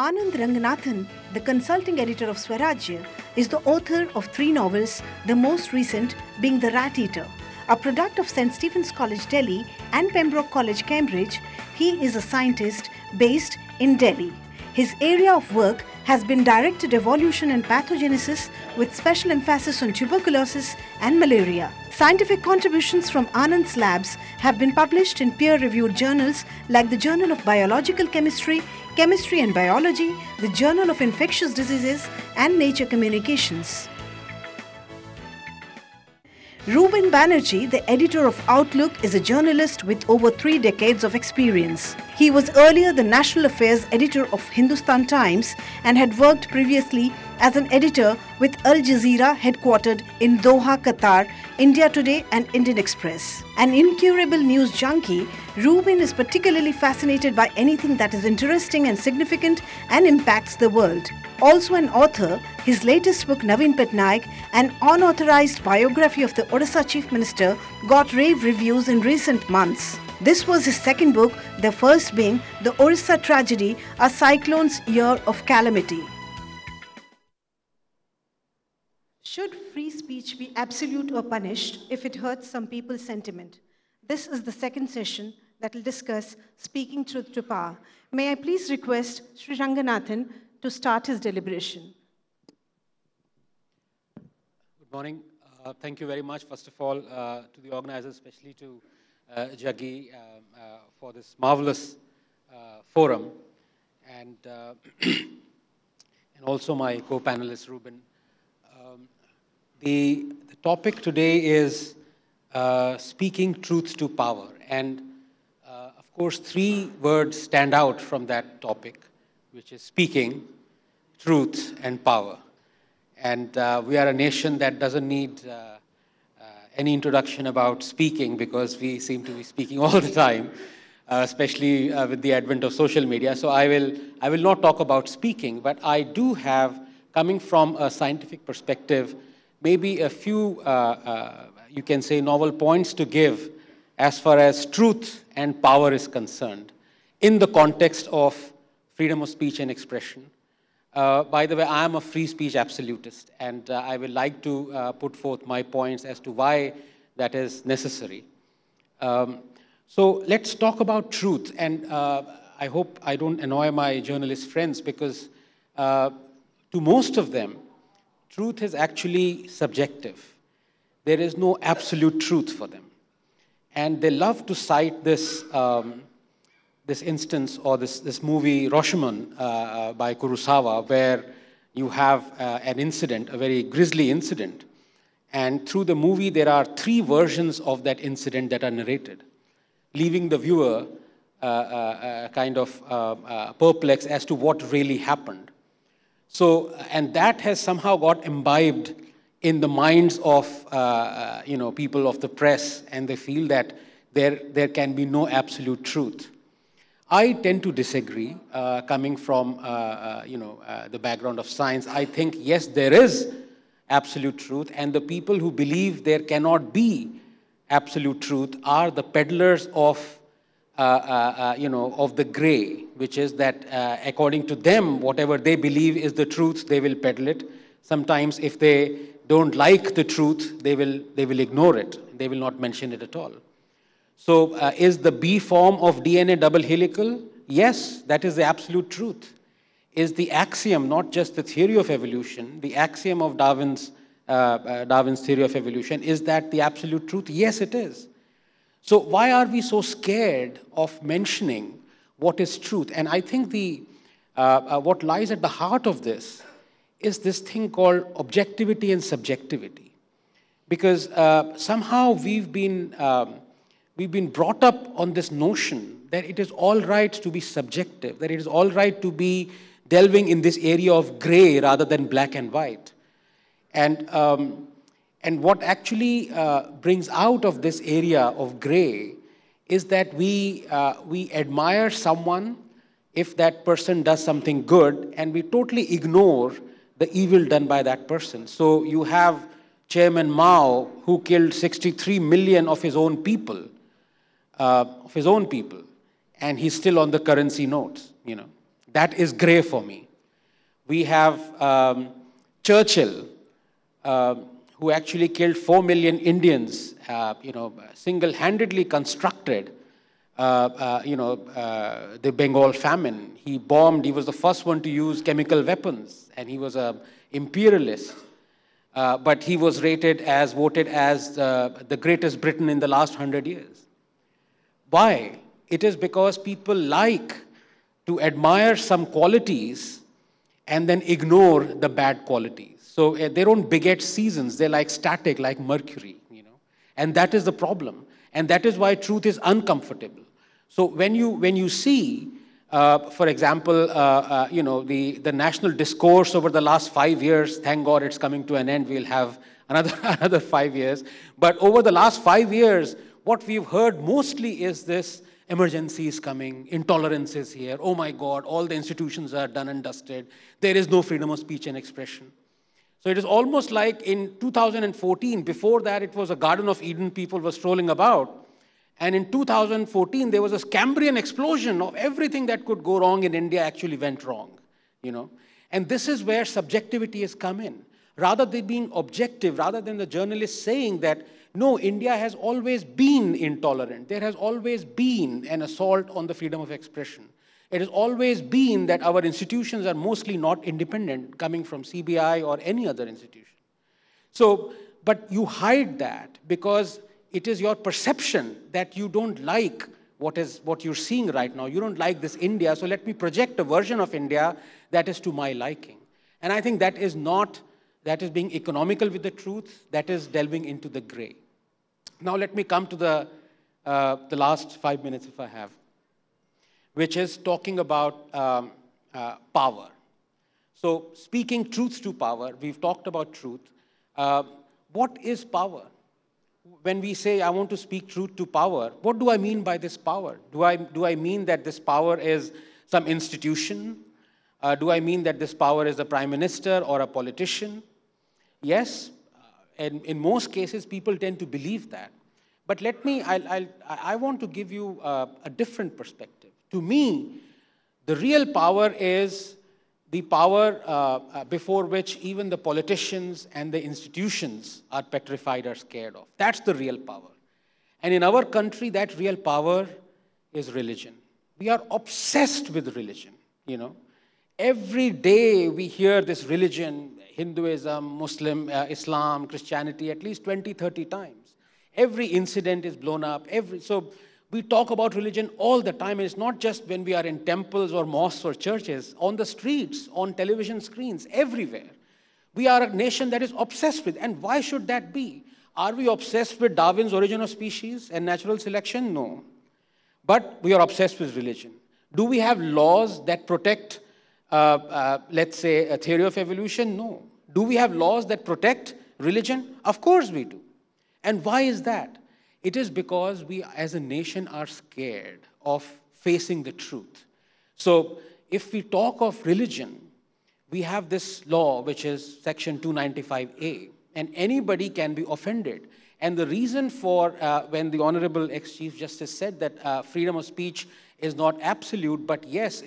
Anand Ranganathan, the consulting editor of Swarajya, is the author of 3 novels, the most recent being The Rat Eater. A product of St. Stephen's College, Delhi and Pembroke College, Cambridge, he is a scientist based in Delhi. His area of work has been directed evolution and pathogenesis with special emphasis on tuberculosis and malaria. Scientific contributions from Anand's labs have been published in peer-reviewed journals like the Journal of Biological Chemistry, Chemistry and Biology, the Journal of Infectious Diseases and Nature Communications. Ruben Banerjee, the editor of Outlook, is a journalist with over 3 decades of experience. He was earlier the National Affairs editor of Hindustan Times and had worked previously as an editor with Al Jazeera headquartered in Doha, Qatar, India Today and Indian Express. An incurable news junkie, Ruben is particularly fascinated by anything that is interesting and significant and impacts the world. Also an author, his latest book Naveen Patnaik, an unauthorized biography of the Odisha Chief Minister, got rave reviews in recent months. This was his second book, the first being The Odisha Tragedy, A Cyclone's Year of Calamity. Should free speech be absolute or punished if it hurts some people's sentiment? This is the second session that will discuss speaking truth to power. May I please request Sri Ranganathan to start his deliberation. Good morning. Thank you very much, first of all, to the organizers, especially to Jaggi, for this marvelous forum, and also my co-panelist, Ruben. The topic today is speaking truth to power, and of course 3 words stand out from that topic, which is speaking, truth, and power. And we are a nation that doesn't need any introduction about speaking, because we seem to be speaking all the time, especially with the advent of social media. So I will not talk about speaking, but I do have, coming from a scientific perspective, maybe a few, you can say, novel points to give as far as truth and power is concerned in the context of freedom of speech and expression. By the way, I am a free speech absolutist, and I would like to put forth my points as to why that is necessary. So let's talk about truth, and I hope I don't annoy my journalist friends, because to most of them, truth is actually subjective. There is no absolute truth for them. And they love to cite this this instance, or this movie Rashomon by Kurosawa, where you have an incident, a very grisly incident. And through the movie, there are 3 versions of that incident that are narrated, leaving the viewer kind of perplexed as to what really happened. So, and that has somehow got imbibed in the minds of people of the press, and they feel that there can be no absolute truth. I tend to disagree, coming from the background of science. I think, yes, there is absolute truth, and the people who believe there cannot be absolute truth are the peddlers of the gray, which is that according to them, whatever they believe is the truth, they will peddle it. Sometimes, if they don't like the truth, they will ignore it. They will not mention it at all. So is the B form of DNA double helical? Yes, that is the absolute truth. Is the axiom, not just the theory of evolution, the axiom of Darwin's theory of evolution, is that the absolute truth? Yes, it is. So why are we so scared of mentioning what is truth? And I think what lies at the heart of this is this thing called objectivity and subjectivity. Because somehow we've been brought up on this notion that it is all right to be subjective, that it is all right to be delving in this area of gray rather than black and white. And what actually brings out of this area of gray is that we admire someone if that person does something good, and we totally ignore the evil done by that person. So you have Chairman Mao, who killed 63 million of his own people, and he's still on the currency notes, That is gray for me. We have Churchill, who actually killed 4 million Indians, single-handedly constructed, the Bengal famine. He bombed. He was the first one to use chemical weapons, and he was an imperialist. But he was voted as the greatest Britain in the last 100 years. Why? It is because people like to admire some qualities and then ignore the bad qualities. So they don't beget seasons. They're like static, like Mercury, And that is the problem. And that is why truth is uncomfortable. So when you see, for example, the national discourse over the last 5 years, thank God it's coming to an end. We'll have another 5 years. But over the last 5 years, what we've heard mostly is this: emergency is coming, intolerance is here, oh my God, all the institutions are done and dusted, there is no freedom of speech and expression. So it is almost like in 2014, before that it was a Garden of Eden, people were strolling about. And in 2014, there was a Cambrian explosion of everything that could go wrong in India actually went wrong, And this is where subjectivity has come in. Rather than being objective, rather than the journalist saying that, no, India has always been intolerant. There has always been an assault on the freedom of expression. It has always been that our institutions are mostly not independent, coming from CBI or any other institution. So, but you hide that because it is your perception that you don't like what you're seeing right now. You don't like this India, so let me project a version of India that is to my liking. And I think that is being economical with the truth, that is delving into the gray. Now let me come to the last 5 minutes if I have, which is talking about power. So speaking truth to power, we've talked about truth. What is power? When we say, I want to speak truth to power, what do I mean by this power? Do I mean that this power is some institution? Do I mean that this power is a prime minister or a politician? Yes, and in most cases, people tend to believe that. But I want to give you a different perspective. To me, the real power is the power before which even the politicians and the institutions are petrified or scared of. That's the real power. And in our country, that real power is religion. We are obsessed with religion, Every day we hear this religion, Hinduism, Muslim, Islam, Christianity, at least 20, 30 times. Every incident is blown up. So we talk about religion all the time, and it's not just when we are in temples or mosques or churches, on the streets, on television screens, everywhere. We are a nation that is obsessed with, and why should that be? Are we obsessed with Darwin's Origin of Species and natural selection? No. But we are obsessed with religion. Do we have laws that protect let's say, a theory of evolution? No. Do we have laws that protect religion? Of course we do. And why is that? It is because we as a nation are scared of facing the truth. So if we talk of religion, we have this law, which is Section 295A, and anybody can be offended. And the reason for when the Honorable Ex-Chief Justice said that freedom of speech is not absolute, but yes,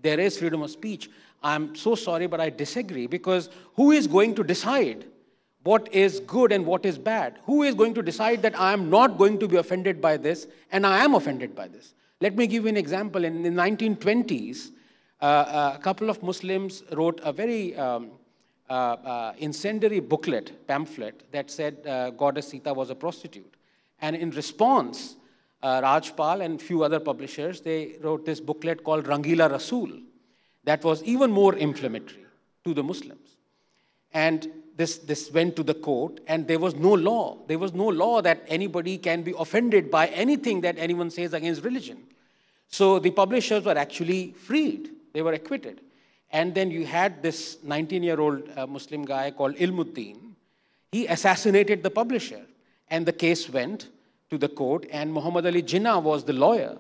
there is freedom of speech. I'm so sorry, but I disagree, because who is going to decide what is good and what is bad? Who is going to decide that I am not going to be offended by this and I am offended by this? Let me give you an example. In the 1920s, a couple of Muslims wrote a very incendiary pamphlet that said Goddess Sita was a prostitute. And in response, Rajpal and few other publishers, they wrote this booklet called Rangila Rasool that was even more inflammatory to the Muslims. And this went to the court, and there was no law. There was no law that anybody can be offended by anything that anyone says against religion. So the publishers were actually freed. They were acquitted. And then you had this 19-year-old Muslim guy called Ilmuddin. He assassinated the publisher, and the case went to the court, and Muhammad Ali Jinnah was the lawyer.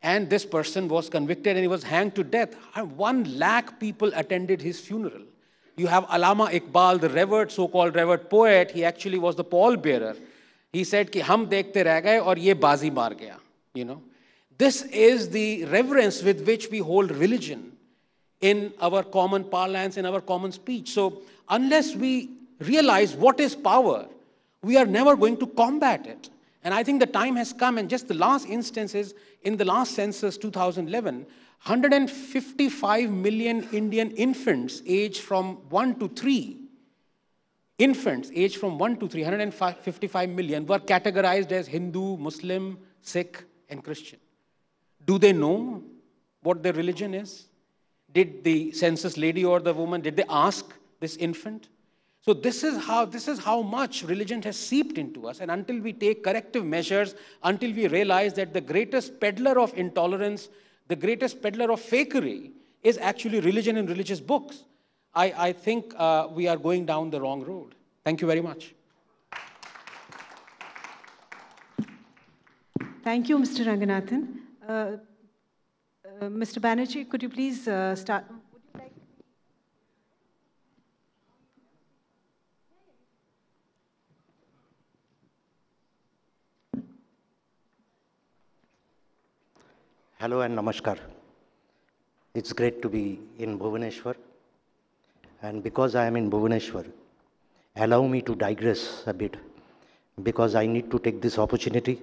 And this person was convicted, and he was hanged to death. 1 lakh people attended his funeral. You have Allama Iqbal, the so-called revered poet. He actually was the pallbearer. He said, "Ki hum dekhte reh gaye aur ye bazi maar gaya." This is the reverence with which we hold religion in our common parlance, in our common speech. So unless we realize what is power, we are never going to combat it. And I think the time has come, and just the last instance is in the last census, 2011, 155 million Indian infants aged from 1 to 3, 155 million were categorized as Hindu, Muslim, Sikh, and Christian. Do they know what their religion is? Did the census lady or the woman, did they ask this infant? So this is how much religion has seeped into us. And until we take corrective measures, until we realize that the greatest peddler of intolerance, the greatest peddler of fakery is actually religion and religious books, I think we are going down the wrong road. Thank you very much. Thank you, Mr. Ranganathan. Mr. Banerjee, could you please start? Would you like... Hello and namaskar. It's great to be in Bhubaneswar. And because I am in Bhubaneswar, allow me to digress a bit, because I need to take this opportunity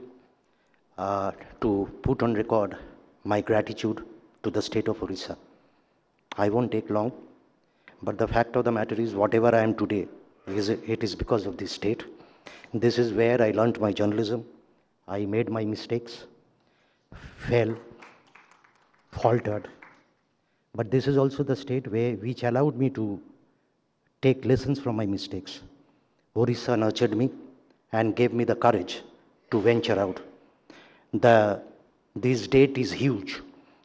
to put on record my gratitude to the state of Odisha. I won't take long, but the fact of the matter is, whatever I am today, it is because of this state. This is where I learnt my journalism. I made my mistakes, fell, faltered. But this is also the state which allowed me to take lessons from my mistakes. Odisha nurtured me and gave me the courage to venture out. This debt is huge,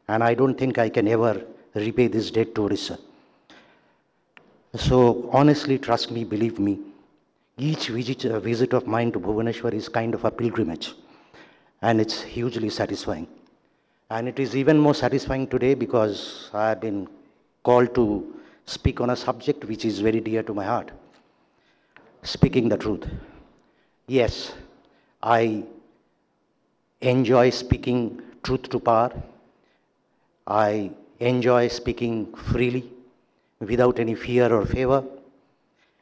and I don't think I can ever repay this debt to Odisha. So honestly, trust me, believe me, each visit of mine to Bhubaneswar is kind of a pilgrimage, and it's hugely satisfying. And it is even more satisfying today because I have been called to speak on a subject which is very dear to my heart. Speaking the truth. Yes, I enjoy speaking truth to power. I enjoy speaking freely, without any fear or favor.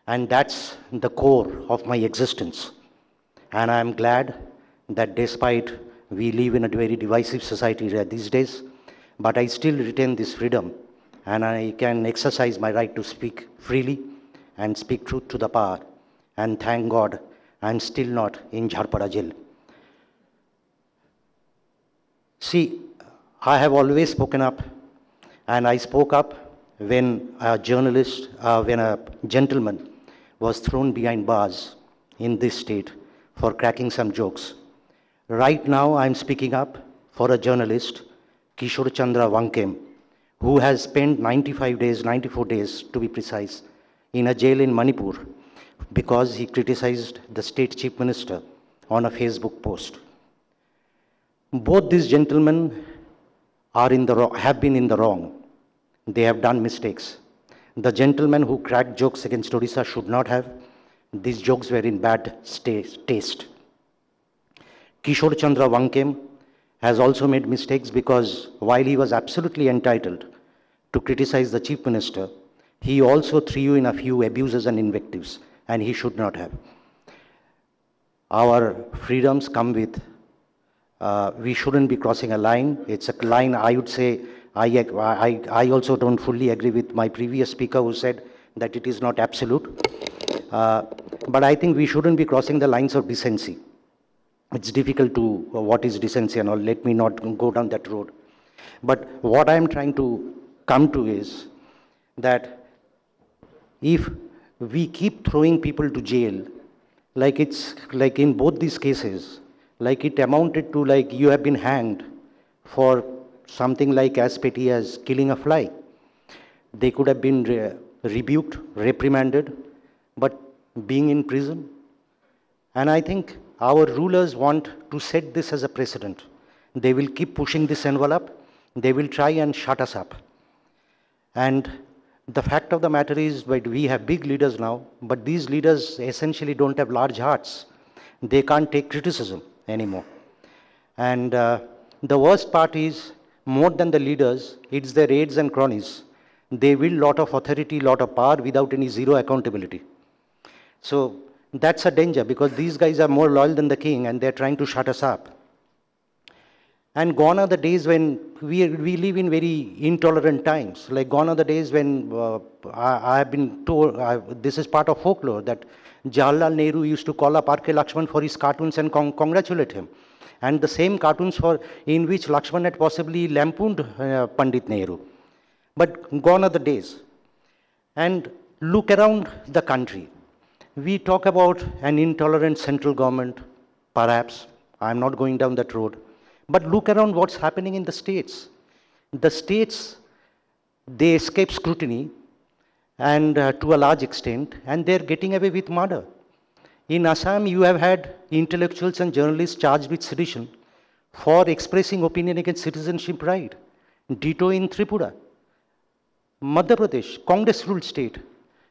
And that's the core of my existence. And I'm glad that despite we live in a very divisive society these days, but I still retain this freedom, and I can exercise my right to speak freely and speak truth to the power. And thank God, I'm still not in Jharpada jail. See, I have always spoken up, and I spoke up when a gentleman was thrown behind bars in this state for cracking some jokes. Right now, I'm speaking up for a journalist, Kishore Chandra Vankem, who has spent 94 days to be precise, in a jail in Manipur because he criticized the state chief minister on a Facebook post. Both these gentlemen have been in the wrong. They have done mistakes. The gentleman who cracked jokes against Odisha should not have. These jokes were in bad taste. Kishore Chandra Vankem has also made mistakes because while he was absolutely entitled to criticize the chief minister, he also threw in a few abuses and invectives, and he should not have. Our freedoms come with, we shouldn't be crossing a line. It's a line, I would say, I also don't fully agree with my previous speaker who said that it is not absolute. But I think we shouldn't be crossing the lines of decency. It's difficult to, what is decency and all, let me not go down that road. But what I'm trying to come to is that if we keep throwing people to jail, like in both these cases, like it amounted to like you have been hanged for something like as petty as killing a fly. They could have been rebuked, reprimanded, but being in prison. And I think our rulers want to set this as a precedent. They will keep pushing this envelope. They will try and shut us up. And the fact of the matter is that we have big leaders now, but these leaders essentially don't have large hearts. They can't take criticism anymore. And The worst part is, more than the leaders, it's their aides and cronies. They wield lot of authority, lot of power without any zero accountability. So that's a danger, because these guys are more loyal than the king and they're trying to shut us up. And gone are the days when we live in very intolerant times. Like gone are the days when I have been told, this is part of folklore, that Jawaharlal Nehru used to call up R.K. Lakshman for his cartoons and congratulate him. And the same cartoons in which Lakshman had possibly lampooned Pandit Nehru. But gone are the days. And look around the country. We talk about an intolerant central government, perhaps. I'm not going down that road. But look around what's happening in the states. The states, they escape scrutiny and to a large extent, and they're getting away with murder. In Assam, you have had intellectuals and journalists charged with sedition for expressing opinion against citizenship right. Ditto in Tripura. Madhya Pradesh, Congress-ruled state,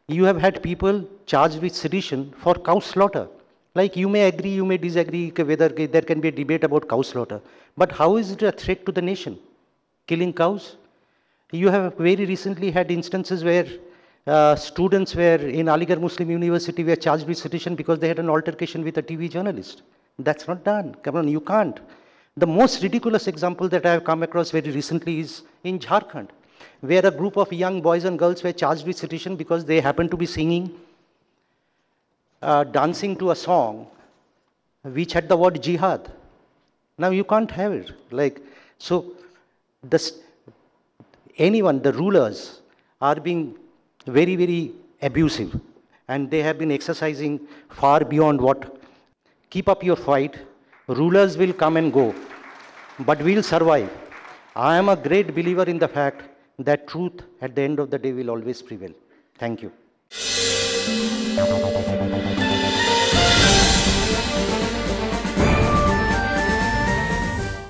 you have had people charged with sedition for cow slaughter. Like, you may agree, you may disagree whether there can be a debate about cow slaughter. But how is it a threat to the nation? Killing cows? You have very recently had instances where students were in Aligarh Muslim University were charged with sedition because they had an altercation with a TV journalist. That's not done. Come on, you can't. The most ridiculous example that I have come across very recently is in Jharkhand, where a group of young boys and girls were charged with sedition because they happened to be singing, dancing to a song which had the word jihad. Now you can't have it. Like, so anyone, the rulers are being very, very abusive, and they have been exercising far beyond what. Keep up your fight. Rulers will come and go, but we'll survive. I am a great believer in the fact that truth at the end of the day will always prevail. Thank you.